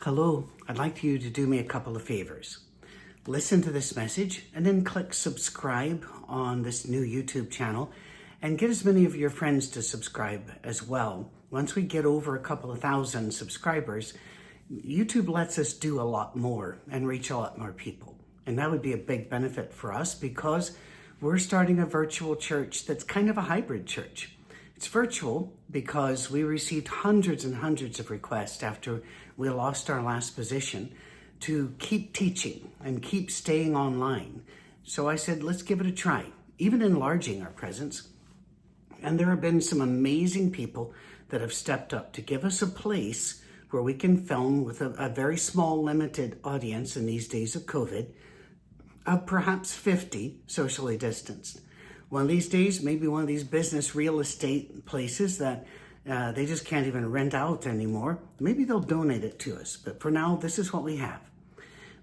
Hello, I'd like you to do me a couple of favors. Listen to this message and then click subscribe on this new YouTube channel and get as many of your friends to subscribe as well. Once we get over a couple of thousand subscribers, YouTube lets us do a lot more and reach a lot more people. And that would be a big benefit for us because we're starting a virtual church that's kind of a hybrid church. It's virtual because we received hundreds and hundreds of requests after we lost our last position to keep teaching and keep staying online. So I said, let's give it a try, even enlarging our presence. And there have been some amazing people that have stepped up to give us a place where we can film with a very small, limited audience in these days of COVID, of perhaps 50 socially distanced. One of these days, maybe one of these business real estate places that they just can't even rent out anymore. Maybe they'll donate it to us. But for now, this is what we have.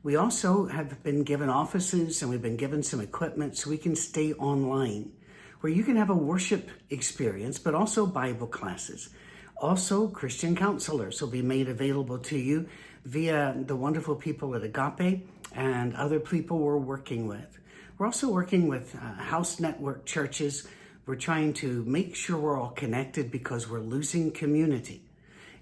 We also have been given offices and we've been given some equipment so we can stay online, where you can have a worship experience, but also Bible classes. Also, Christian counselors will be made available to you via the wonderful people at Agape and other people we're working with. We're also working with house network churches. We're trying to make sure we're all connected because we're losing community.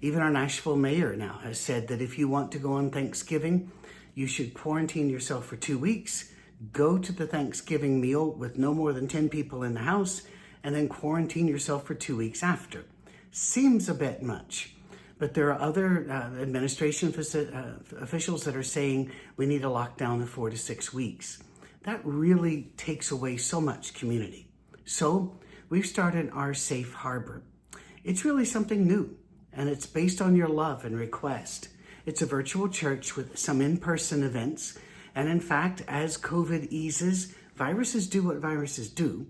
Even our Nashville mayor now has said that if you want to go on Thanksgiving, you should quarantine yourself for 2 weeks, go to the Thanksgiving meal with no more than 10 people in the house, and then quarantine yourself for 2 weeks after. Seems a bit much, but there are other administration officials that are saying we need a lockdown of 4 to 6 weeks. That really takes away so much community. So we've started our Safe Harbor. It's really something new, and it's based on your love and request. It's a virtual church with some in-person events. And in fact, as COVID eases, viruses do what viruses do.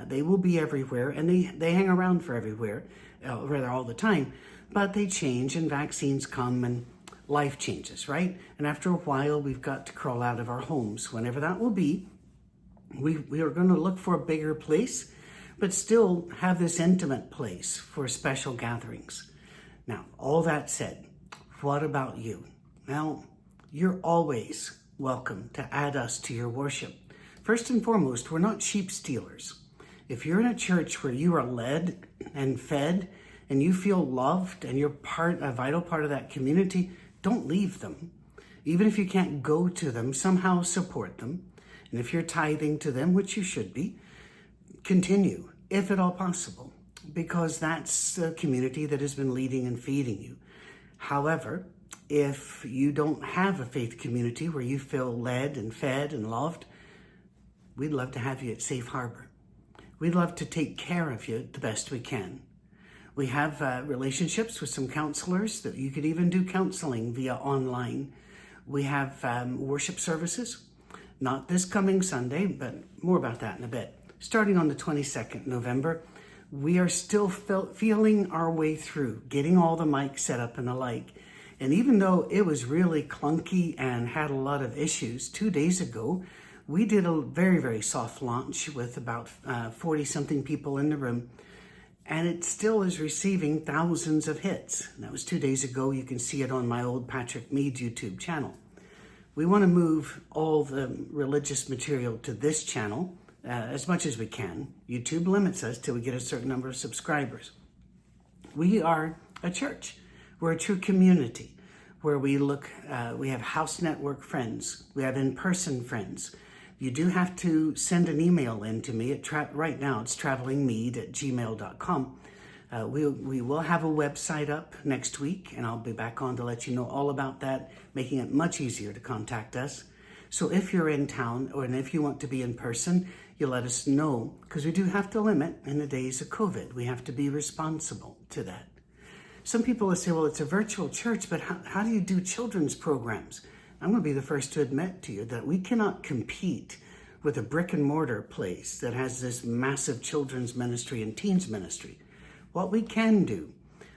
They will be everywhere, and they hang around for everywhere, rather all the time. But they change, and vaccines come, and life changes, right? And after a while, we've got to crawl out of our homes. Whenever that will be, we are going to look for a bigger place, but still have this intimate place for special gatherings. Now, all that said, what about you? Well, you're always welcome to add us to your worship. First and foremost, we're not sheep stealers. If you're in a church where you are led and fed and you feel loved and you're a vital part of that community, don't leave them. Even if you can't go to them, somehow support them. And if you're tithing to them, which you should be, continue, if at all possible, because that's the community that has been leading and feeding you. However, if you don't have a faith community where you feel led and fed and loved, we'd love to have you at Safe Harbor. We'd love to take care of you the best we can. We have relationships with some counselors that you could even do counseling via online. We have worship services, not this coming Sunday, but more about that in a bit. Starting on the 22nd November, we are still feeling our way through, getting all the mics set up and the like. And even though it was really clunky and had a lot of issues, 2 days ago, we did a very, very soft launch with about 40-something people in the room. And it still is receiving thousands of hits. And that was 2 days ago. You can see it on my old Patrick Mead YouTube channel. We want to move all the religious material to this channel as much as we can. YouTube limits us till we get a certain number of subscribers. We are a church. We're a true community where we have house network friends. We have in-person friends. You do have to send an email in to me. Right now, it's travelingmead@gmail.com. We will have a website up next week, and I'll be back on to let you know all about that, making it much easier to contact us. So if you're in town, and if you want to be in person, you let us know, because we do have to limit in the days of COVID. We have to be responsible to that. Some people will say, well, it's a virtual church, but how do you do children's programs? I'm going to be the first to admit to you that we cannot compete with a brick and mortar place that has this massive children's ministry and teens ministry. What we can do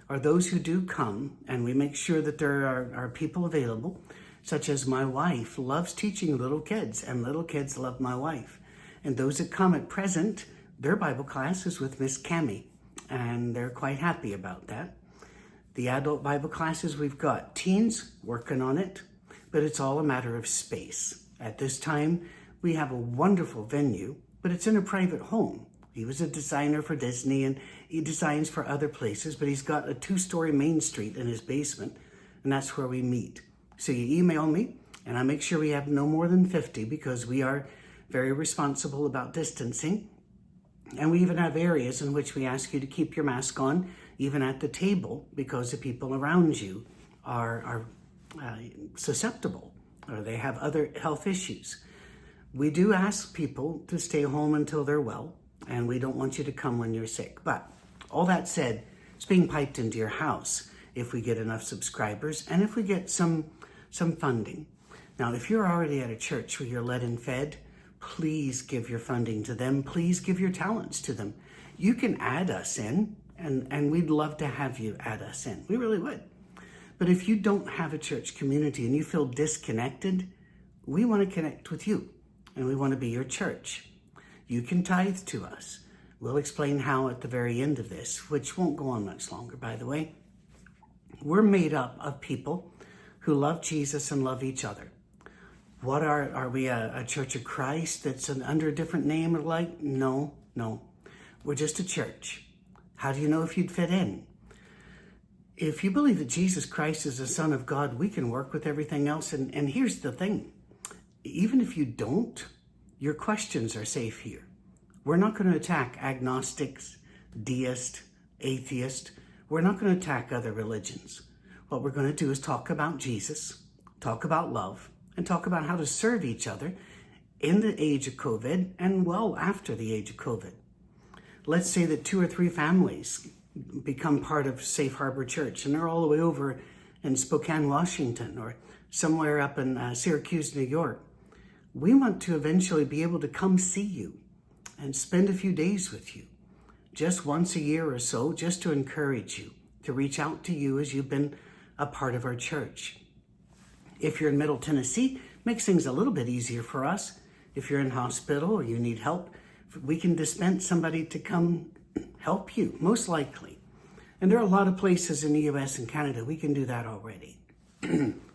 are those who do come, and we make sure that there are people available, such as my wife loves teaching little kids, and little kids love my wife. And those that come at present, their Bible class is with Miss Cami, and they're quite happy about that. The adult Bible classes, we've got teens working on it, but it's all a matter of space. At this time, we have a wonderful venue, but it's in a private home. He was a designer for Disney and he designs for other places, but he's got a 2-story main street in his basement, and that's where we meet. So you email me, and I make sure we have no more than 50 because we are very responsible about distancing. And we even have areas in which we ask you to keep your mask on, even at the table, because the people around you are susceptible or they have other health issues. We do ask people to stay home until they're well, and we don't want you to come when you're sick. But all that said, it's being piped into your house if we get enough subscribers and if we get some funding. Now, if you're already at a church where you're led and fed, please give your funding to them. Please give your talents to them. You can add us in, and we'd love to have you add us in. We really would. But if you don't have a church community and you feel disconnected, we want to connect with you, and we want to be your church. You can tithe to us. We'll explain how at the very end of this, which won't go on much longer, by the way. We're made up of people who love Jesus and love each other. What are we a Church of Christ that's under a different name or like? No. We're just a church. How do you know if you'd fit in? If you believe that Jesus Christ is the Son of God, we can work with everything else. And here's the thing. Even if you don't, your questions are safe here. We're not going to attack agnostics, deists, atheists. We're not going to attack other religions. What we're going to do is talk about Jesus, talk about love, and talk about how to serve each other in the age of COVID and well after the age of COVID. Let's say that 2 or 3 families become part of Safe Harbor Church and they're all the way over in Spokane, Washington, or somewhere up in Syracuse, New York. We want to eventually be able to come see you and spend a few days with you, just once a year or so, just to encourage you, to reach out to you as you've been a part of our church. If you're in Middle Tennessee, makes things a little bit easier for us. If you're in hospital or you need help, we can dispense somebody to come help you, most likely. And there are a lot of places in the US and Canada we can do that already.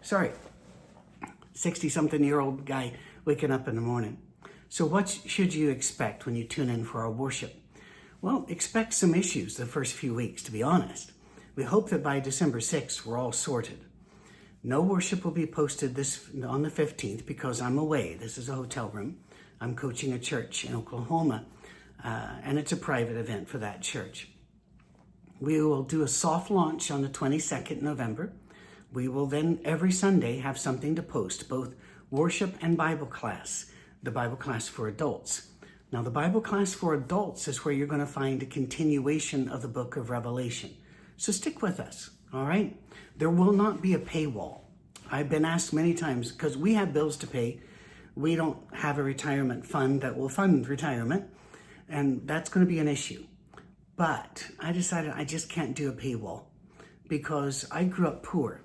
Sorry, 60-something-year-old guy waking up in the morning. So what should you expect when you tune in for our worship? Well, expect some issues the first few weeks, to be honest. We hope that by December 6th, we're all sorted. No worship will be posted on the 15th because I'm away. This is a hotel room. I'm coaching a church in Oklahoma, and it's a private event for that church. We will do a soft launch on the 22nd November. We will then every Sunday have something to post, both worship and Bible class, the Bible class for adults. Now, the Bible class for adults is where you're going to find a continuation of the book of Revelation. So stick with us, all right? There will not be a paywall. I've been asked many times, because we have bills to pay. We don't have a retirement fund that will fund retirement, and that's going to be an issue. But I decided I just can't do a paywall because I grew up poor,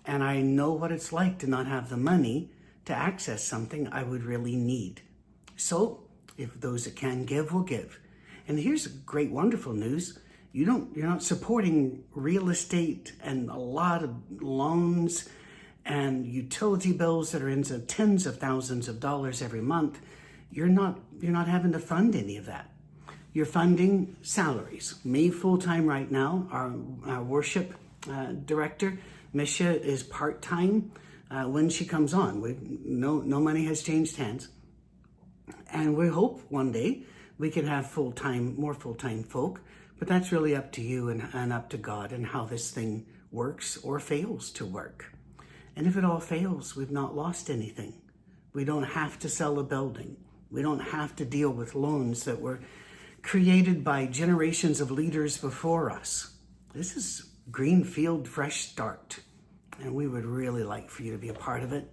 and I know what it's like to not have the money to access something I would really need. So if those that can give will give. And here's great, wonderful news. You're not supporting real estate and a lot of loans and utility bills that are into tens of thousands of dollars every month. You're not having to fund any of that. You're funding salaries. Me full-time right now. Our worship director, Misha, is part-time when she comes on. No money has changed hands. And we hope one day we can have more full-time folk. But that's really up to you and up to God and how this thing works or fails to work. And if it all fails, we've not lost anything. We don't have to sell a building. We don't have to deal with loans that were created by generations of leaders before us. This is greenfield, fresh start. And we would really like for you to be a part of it.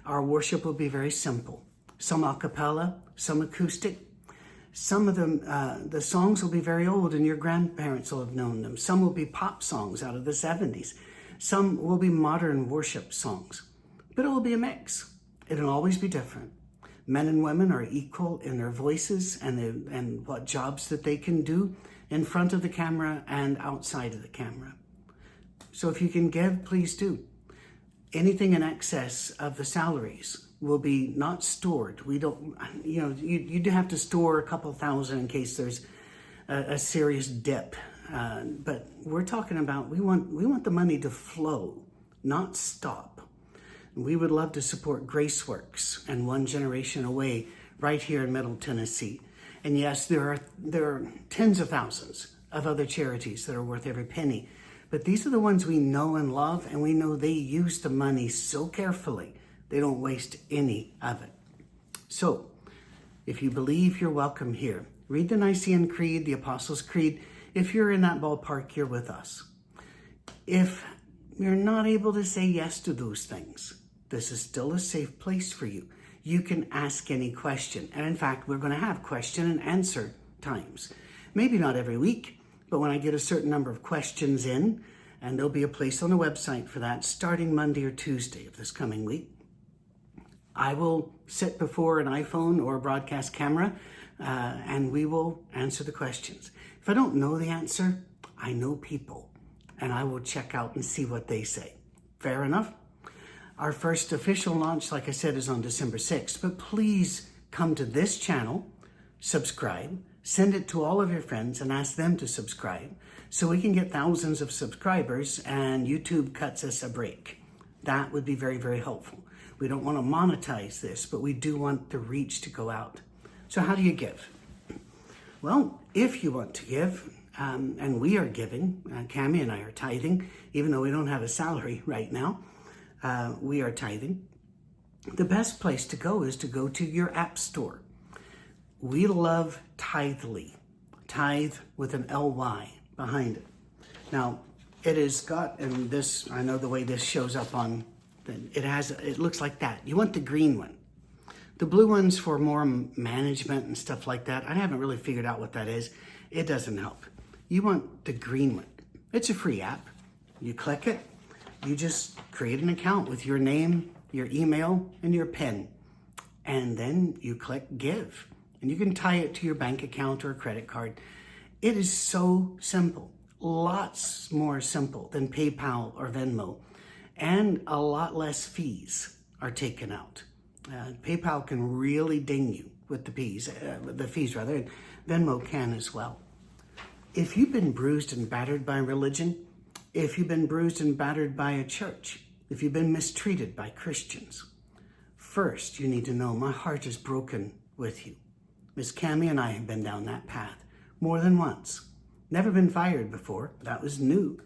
Our worship will be very simple. Some a cappella, some acoustic. Some of them, the songs will be very old and your grandparents will have known them. Some will be pop songs out of the 70s. Some will be modern worship songs. But it will be a mix. It'll always be different. Men and women are equal in their voices and what jobs that they can do in front of the camera and outside of the camera. So if you can give, please do. Anything in excess of the salaries will be not stored. We don't, you do have to store a couple thousand in case there's a serious dip. But we're talking about, we want the money to flow, not stop. We would love to support GraceWorks and One Generation Away right here in Middle Tennessee. And yes, there are tens of thousands of other charities that are worth every penny. But these are the ones we know and love, and we know they use the money so carefully, they don't waste any of it. So, if you believe, you're welcome here. Read the Nicene Creed, the Apostles' Creed. If you're in that ballpark, you're with us. If you're not able to say yes to those things, this is still a safe place for you. You can ask any question. And in fact, we're going to have question and answer times. Maybe not every week, but when I get a certain number of questions in, and there'll be a place on the website for that starting Monday or Tuesday of this coming week, I will sit before an iPhone or a broadcast camera, and we will answer the questions. If I don't know the answer, I know people, and I will check out and see what they say. Fair enough? Our first official launch, like I said, is on December 6th, but please come to this channel, subscribe, send it to all of your friends and ask them to subscribe so we can get thousands of subscribers and YouTube cuts us a break. That would be very, very helpful. We don't want to monetize this, but we do want the reach to go out. So how do you give? Well, if you want to give, and we are giving, Cami and I are tithing, even though we don't have a salary right now, we are tithing. The best place to go is to go to your app store. We love Tithely, tithe with an L-Y behind it. Now, it has got, and this, I know the way this shows up on, it looks like that. You want the green one. The blue one's for more management and stuff like that. I haven't really figured out what that is. It doesn't help. You want the green one. It's a free app. You click it, you just create an account with your name, your email, and your PIN. And then you click give. And you can tie it to your bank account or a credit card. It is so simple, lots more simple than PayPal or Venmo, and a lot less fees are taken out. PayPal can really ding you with the fees, and Venmo can as well. If you've been bruised and battered by religion, if you've been bruised and battered by a church, if you've been mistreated by Christians, first you need to know my heart is broken with you. Miss Cami and I have been down that path more than once. Never been fired before, that was new.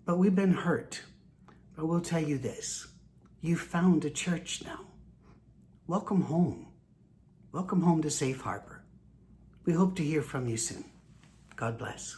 But we've been hurt. But we'll tell you this, you've found a church now. Welcome home. Welcome home to Safe Harbor. We hope to hear from you soon. God bless.